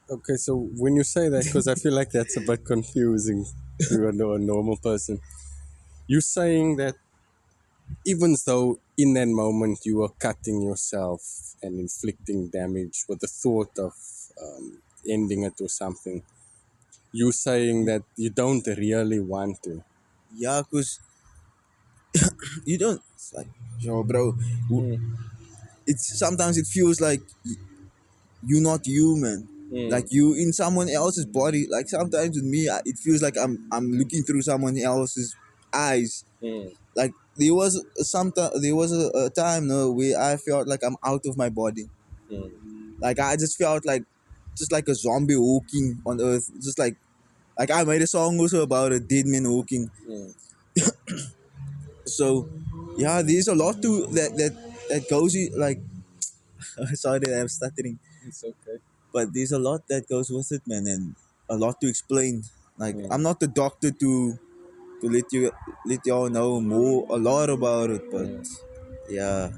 Okay, so when you say that, because I feel like that's a bit confusing to a normal person, you're saying that even though in that moment you were cutting yourself and inflicting damage with the thought of ending it or something, you're saying that you don't really want to. Yeah, cause you don't. It's like, yo, bro. Mm, It's sometimes it feels like you're not human. mm, Like you in someone else's body. Like sometimes with me, it feels like I'm looking through someone else's eyes. mm, Like there was a time no where I felt like I'm out of my body. mm, Like I just felt like just like a zombie walking on earth. Just like I made a song also about a dead man walking. mm. So yeah, there's a lot to that goes like sorry that I'm stuttering. It's okay. But there's a lot that goes with it, man, and a lot to explain. Like I'm Mm, not the doctor to let you all know more a lot about it, but mm. yeah.